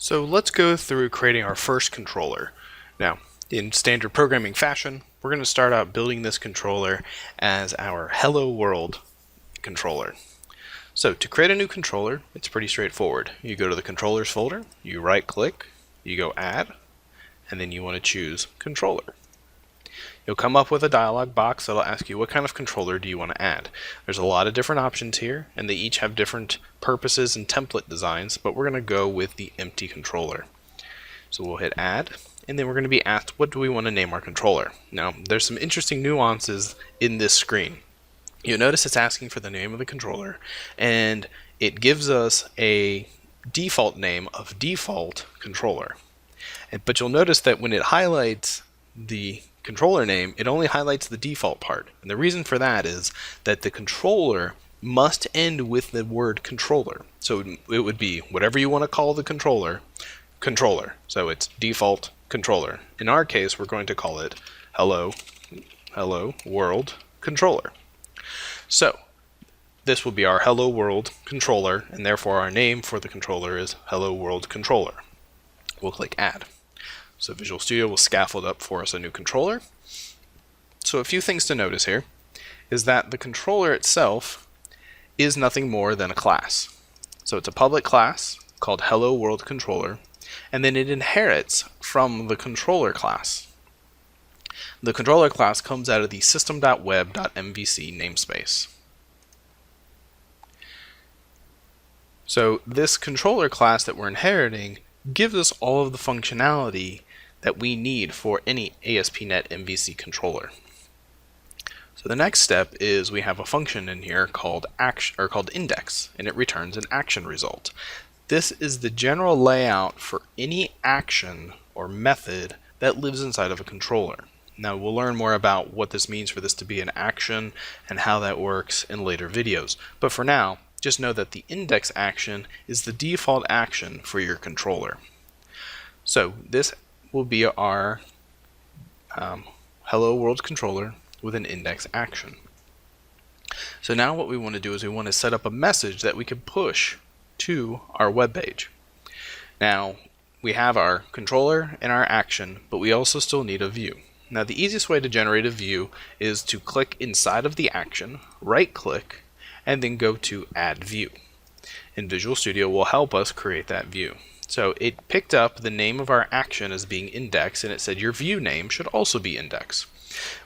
So let's go through creating our first controller. Now, in standard programming fashion, we're going to start out building this controller as our Hello World controller. So to create a new controller, it's pretty straightforward. You go to the controllers folder, you right click, you go add, and then you want to choose controller. You'll come up with a dialog box that'll ask you what kind of controller do you want to add. There's a lot of different options here, and they each have different purposes and template designs, but we're going to go with the empty controller. So we'll hit add, and then we're going to be asked what do we want to name our controller. Now, there's some interesting nuances in this screen. You'll notice it's asking for the name of the controller, and it gives us a default name of default controller. But you'll notice that when it highlights the controller name, it only highlights the default part. And the reason for that is that the controller must end with the word controller. So it would be whatever you want to call the controller, controller. So it's default controller. In our case, we're going to call it Hello World controller. So this will be our Hello World controller, and therefore our name for the controller is Hello World controller. We'll click add. So Visual Studio will scaffold up for us a new controller. So a few things to notice here is that the controller itself is nothing more than a class. So it's a public class called Hello World Controller, and then it inherits from the controller class. The controller class comes out of the system.web.mvc namespace. So this controller class that we're inheriting gives us all of the functionality that we need for any ASP.NET MVC controller. So the next step is we have a function in here called index, and it returns an action result. This is the general layout for any action or method that lives inside of a controller. Now we'll learn more about what this means for this to be an action and how that works in later videos. But for now, just know that the index action is the default action for your controller. So this will be our Hello World controller with an index action. So now what we want to do is we want to set up a message that we can push to our web page. Now we have our controller and our action, but we also still need a view. Now the easiest way to generate a view is to click inside of the action, right click, and then go to add view. And Visual Studio will help us create that view. So it picked up the name of our action as being index, and it said your view name should also be index.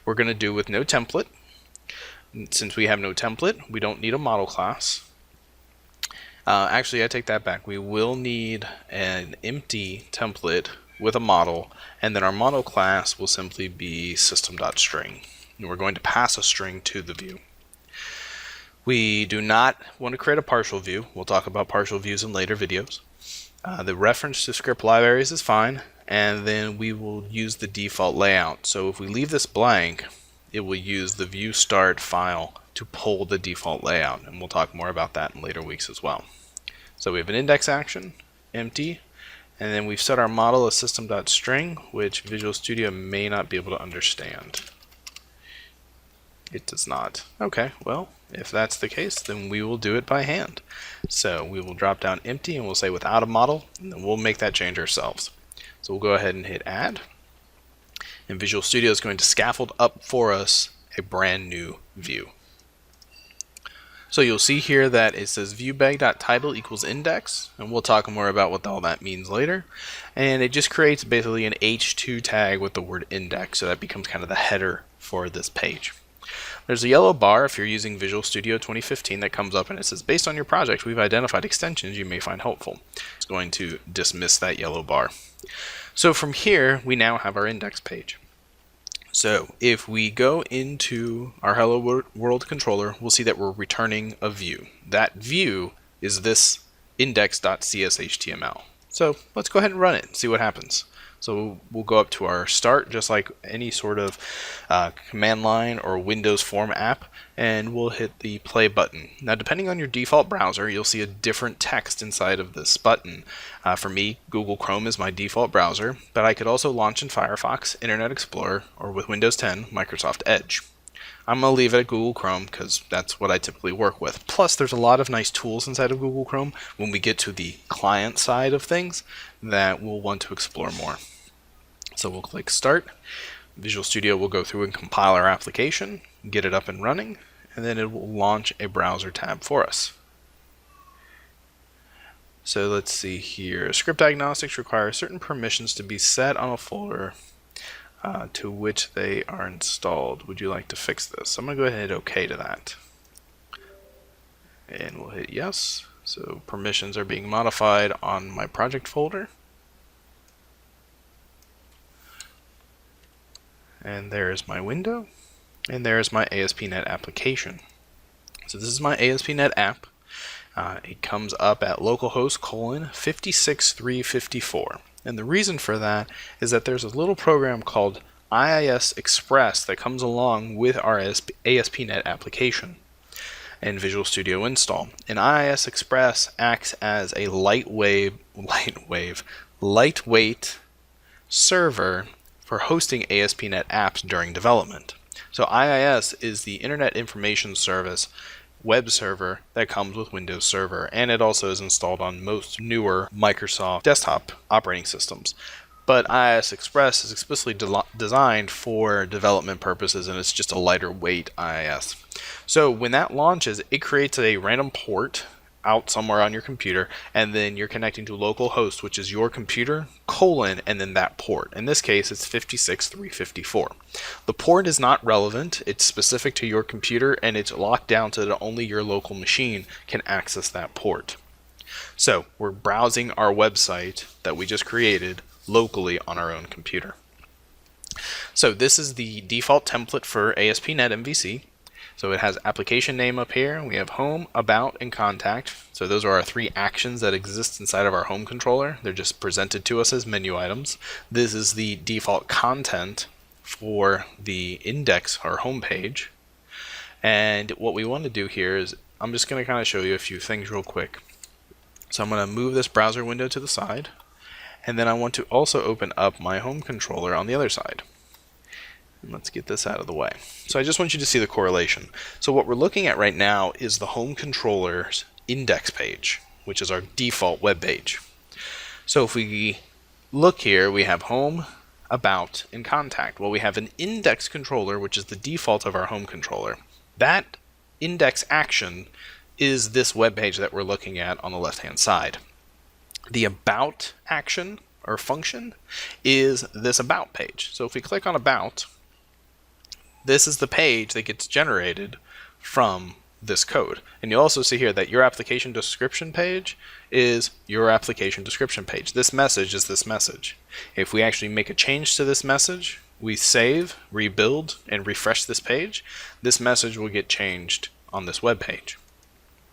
We're going to do with no template. Since we have no template, we don't need a model class. Actually, I take that back. We will need an empty template with a model, and then our model class will simply be system.string. And we're going to pass a string to the view. We do not want to create a partial view. We'll talk about partial views in later videos. The reference to script libraries is fine, and then we will use the default layout. So if we leave this blank, it will use the view start file to pull the default layout, and we'll talk more about that in later weeks as well. So we have an index action, empty, and then we've set our model as system.string, which Visual Studio may not be able to understand. It does not. Okay, well, if that's the case, then we will do it by hand. So we will drop down empty and we'll say without a model, and then we'll make that change ourselves. So we'll go ahead and hit add. And Visual Studio is going to scaffold up for us a brand new view. So you'll see here that it says viewbag.title equals index, and we'll talk more about what all that means later. And it just creates basically an H2 tag with the word index, so that becomes kind of the header for this page. There's a yellow bar if you're using Visual Studio 2015 that comes up and it says, based on your project, we've identified extensions you may find helpful. It's going to dismiss that yellow bar. So from here, we now have our index page. So if we go into our Hello World controller, we'll see that we're returning a view. That view is this index.cshtml. So let's go ahead and run it and see what happens. So we'll go up to our start, just like any sort of command line or Windows form app, and we'll hit the play button. Now, depending on your default browser, you'll see a different text inside of this button. For me, Google Chrome is my default browser, but I could also launch in Firefox, Internet Explorer, or with Windows 10, Microsoft Edge. I'm going to leave it at Google Chrome because that's what I typically work with. Plus, there's a lot of nice tools inside of Google Chrome when we get to the client side of things that we'll want to explore more. So we'll click Start. Visual Studio will go through and compile our application, get it up and running, and then it will launch a browser tab for us. So let's see here. Script diagnostics require certain permissions to be set on a folder to which they are installed. Would you like to fix this? I'm going to go ahead and hit OK to that. And we'll hit yes. So permissions are being modified on my project folder. And there's my window. And there's my ASP.NET application. So this is my ASP.NET app. It comes up at localhost 56354. And the reason for that is that there's a little program called IIS Express that comes along with our ASP.NET application and Visual Studio install. And IIS Express acts as a lightweight server for hosting ASP.NET apps during development. So IIS is the Internet Information Service web server that comes with Windows Server, and it also is installed on most newer Microsoft desktop operating systems. But IIS Express is explicitly designed for development purposes, and it's just a lighter weight IIS. So when that launches, it creates a random port out somewhere on your computer, and then you're connecting to localhost, which is your computer, and then that port. In this case, it's 56354. The port is not relevant. It's specific to your computer, and it's locked down so that only your local machine can access that port. So we're browsing our website that we just created locally on our own computer. So this is the default template for ASP.NET MVC. So it has application name up here. We have home, about, and contact. So those are our three actions that exist inside of our home controller. They're just presented to us as menu items. This is the default content for the index or home page. And what we want to do here is, I'm just going to kind of show you a few things real quick. So I'm going to move this browser window to the side. And then I want to also open up my home controller on the other side. And let's get this out of the way. So I just want you to see the correlation. So what we're looking at right now is the home controller's index page, which is our default web page. So if we look here, we have home, about, and contact. Well, we have an index controller, which is the default of our home controller. That index action is this web page that we're looking at on the left-hand side. The about action or function is this about page. So if we click on about, this is the page that gets generated from this code. And you'll also see here that your application description page is your application description page. This message is this message. If we actually make a change to this message, we save, rebuild, and refresh this page, this message will get changed on this web page.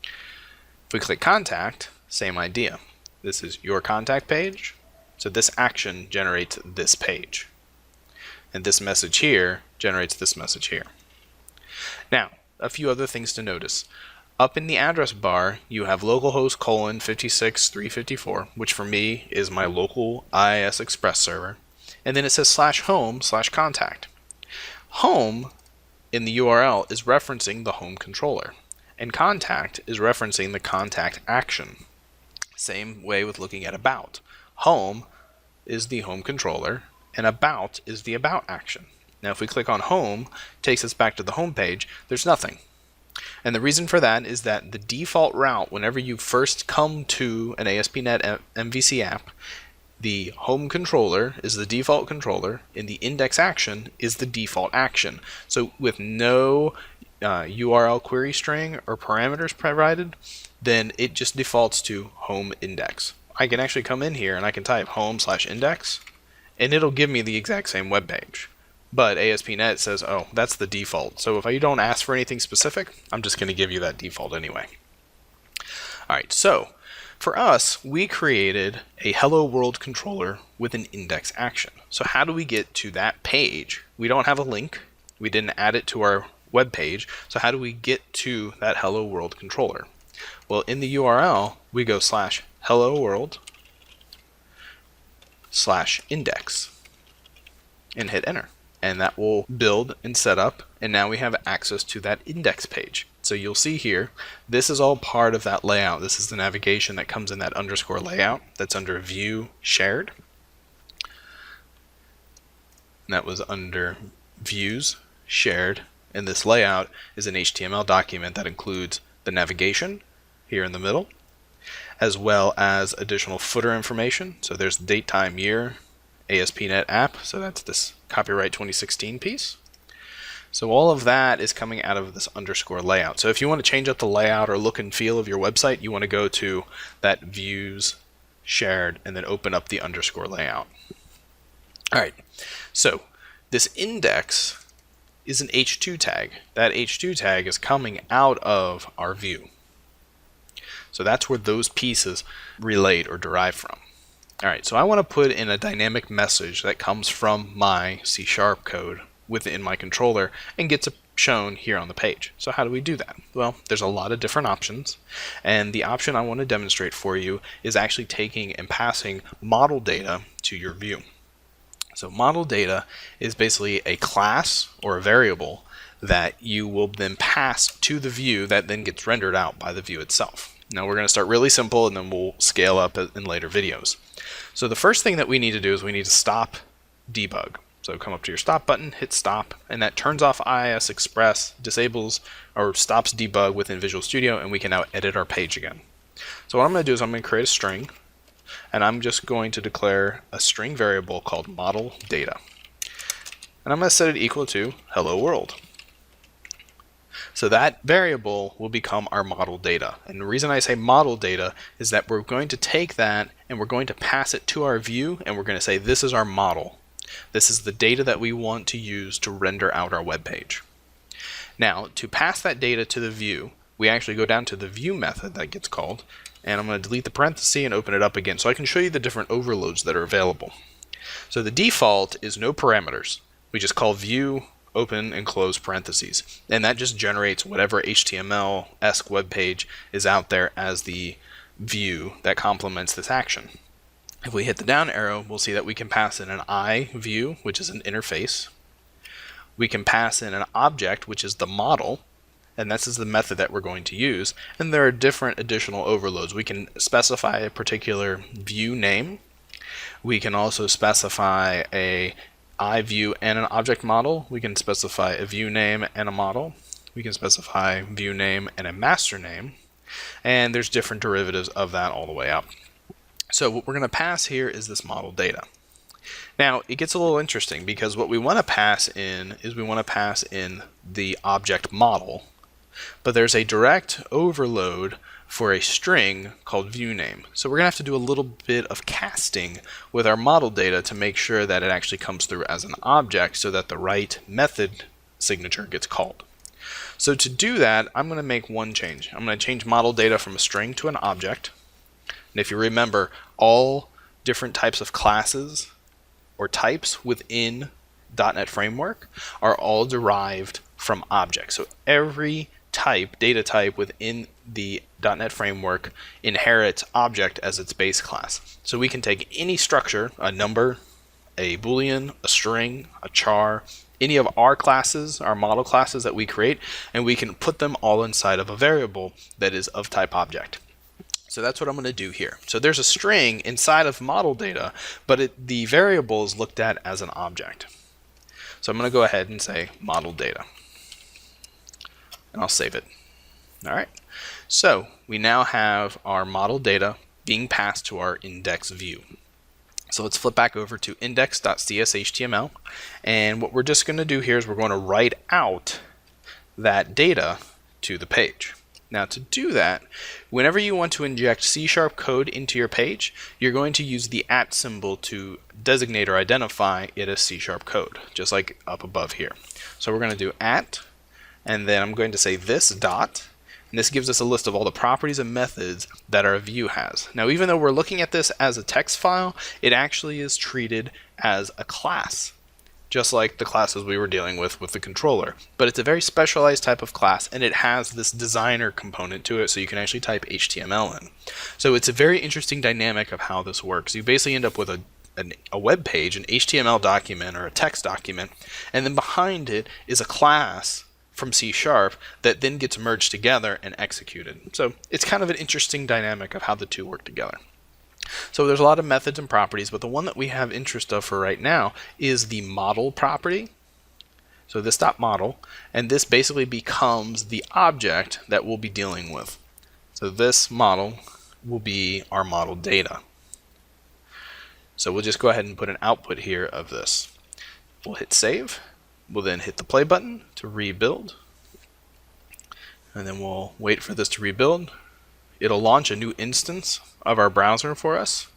If we click contact, same idea. This is your contact page. So this action generates this page. And this message here generates this message here. Now, a few other things to notice. Up in the address bar, you have localhost 56354, which for me is my local IIS Express server. And then it says /home/contact. Home in the URL is referencing the home controller, and contact is referencing the contact action. Same way with looking at about. Home is the home controller, and about is the about action. Now if we click on home, it takes us back to the home page, there's nothing. And the reason for that is that the default route, whenever you first come to an ASP.NET MVC app, the home controller is the default controller, and the index action is the default action. So with no URL query string or parameters provided, then it just defaults to home index. I can actually come in here and I can type home/index, and it'll give me the exact same web page. But ASP.NET says, oh, that's the default. So if I don't ask for anything specific, I'm just going to give you that default anyway. All right, so for us, we created a Hello World controller with an index action. So how do we get to that page? We don't have a link. We didn't add it to our web page. So how do we get to that Hello World controller? Well, in the URL, we go /helloworld/index and hit enter. And that will build and set up and now we have access to that index page. So you'll see here, this is all part of that layout. This is the navigation that comes in that underscore layout that's under View Shared. And that was under Views Shared, and this layout is an HTML document that includes the navigation here in the middle, as well as additional footer information. So there's the date, time, year, ASP.NET app, so that's this copyright 2016 piece. So all of that is coming out of this underscore layout. So if you want to change up the layout or look and feel of your website, you want to go to that Views Shared and then open up the underscore layout. All right, so this index is an H2 tag. That H2 tag is coming out of our view. So that's where those pieces relate or derive from. All right, so I want to put in a dynamic message that comes from my C# code within my controller and gets shown here on the page. So how do we do that? Well, there's a lot of different options, and the option I want to demonstrate for you is actually taking and passing model data to your view. So model data is basically a class or a variable that you will then pass to the view that then gets rendered out by the view itself. Now we're going to start really simple and then we'll scale up in later videos. So the first thing that we need to do is we need to stop debug. So come up to your stop button, hit stop, and that turns off IIS Express, disables or stops debug within Visual Studio, and we can now edit our page again. So what I'm going to do is I'm going to create a string, and I'm just going to declare a string variable called model data. And I'm going to set it equal to hello world. So that variable will become our model data. And the reason I say model data is that we're going to take that and we're going to pass it to our view, and we're going to say this is our model. This is the data that we want to use to render out our web page. Now, to pass that data to the view, we actually go down to the view method that gets called, and I'm going to delete the parenthesis and open it up again so I can show you the different overloads that are available. So the default is no parameters. We just call view, open, and close parentheses, and that just generates whatever HTML-esque web page is out there as the view that complements this action. If we hit the down arrow, we'll see that we can pass in an I view, which is an interface. We can pass in an object, which is the model, and this is the method that we're going to use. And there are different additional overloads. We can specify a particular view name. We can also specify a I view and an object model. We can specify a view name and a model. We can specify view name and a master name. And there's different derivatives of that all the way up. So what we're going to pass here is this model data. Now it gets a little interesting because what we want to pass in is we want to pass in the object model, but there's a direct overload for a string called view name. So we're going to have to do a little bit of casting with our model data to make sure that it actually comes through as an object so that the right method signature gets called. So to do that, I'm going to make one change. I'm going to change model data from a string to an object. And if you remember, all different types of classes or types within .NET Framework are all derived from objects. So every type, data type within the .NET Framework inherits object as its base class. So we can take any structure, a number, a boolean, a string, a char, any of our classes, our model classes that we create, and we can put them all inside of a variable that is of type object. So that's what I'm going to do here. So there's a string inside of model data, but the variable is looked at as an object. So I'm going to go ahead and say model data, and I'll save it. All right. So we now have our model data being passed to our index view. So let's flip back over to index.cshtml, and what we're just going to do here is we're going to write out that data to the page. Now to do that, whenever you want to inject C# code into your page, you're going to use the @ symbol to designate or identify it as C# code, just like up above here. So we're going to do @, and then I'm going to say this dot, and this gives us a list of all the properties and methods that our view has. Now even though we're looking at this as a text file, it actually is treated as a class, just like the classes we were dealing with the controller. But it's a very specialized type of class, and it has this designer component to it, so you can actually type HTML in. So it's a very interesting dynamic of how this works. You basically end up with a a web page, an HTML document or a text document, and then behind it is a class from C# that then gets merged together and executed. So it's kind of an interesting dynamic of how the two work together. So there's a lot of methods and properties, but the one that we have interest of for right now is the model property. So this .model, and this basically becomes the object that we'll be dealing with. So this model will be our model data. So we'll just go ahead and put an output here of this. We'll hit save. We'll then hit the play button to rebuild. And then we'll wait for this to rebuild. It'll launch a new instance of our browser for us.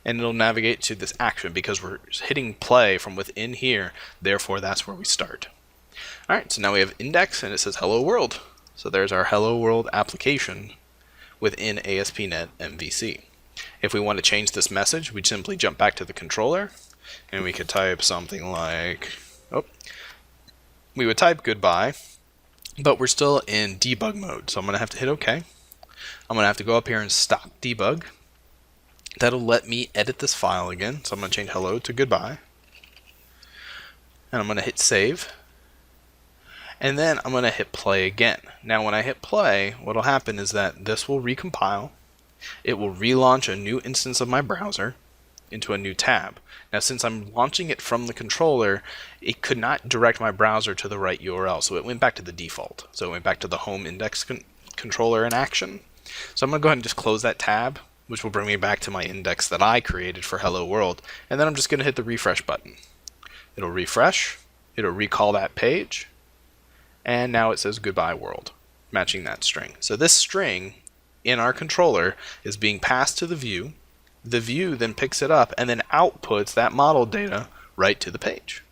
And it'll navigate to this action because we're hitting play from within here. Therefore, that's where we start. Alright, so now we have index and it says hello world. So there's our hello world application within ASP.NET MVC. If we want to change this message, we'd simply jump back to the controller and we could type something like, we would type goodbye, but we're still in debug mode. So I'm going to have to hit OK. I'm going to have to go up here and stop debug. That'll let me edit this file again. So I'm going to change hello to goodbye. And I'm going to hit save. And then I'm going to hit play again. Now when I hit play, what will happen is that this will recompile. It will relaunch a new instance of my browser into a new tab. Now since I'm launching it from the controller, it could not direct my browser to the right URL, so it went back to the default. So it went back to the home index controller in action. So I'm going to go ahead and just close that tab, which will bring me back to my index that I created for Hello World, and then I'm just going to hit the refresh button. It'll refresh, it'll recall that page, and now it says goodbye world, matching that string. So this string in our controller is being passed to the view. The view then picks it up and then outputs that model data right to the page.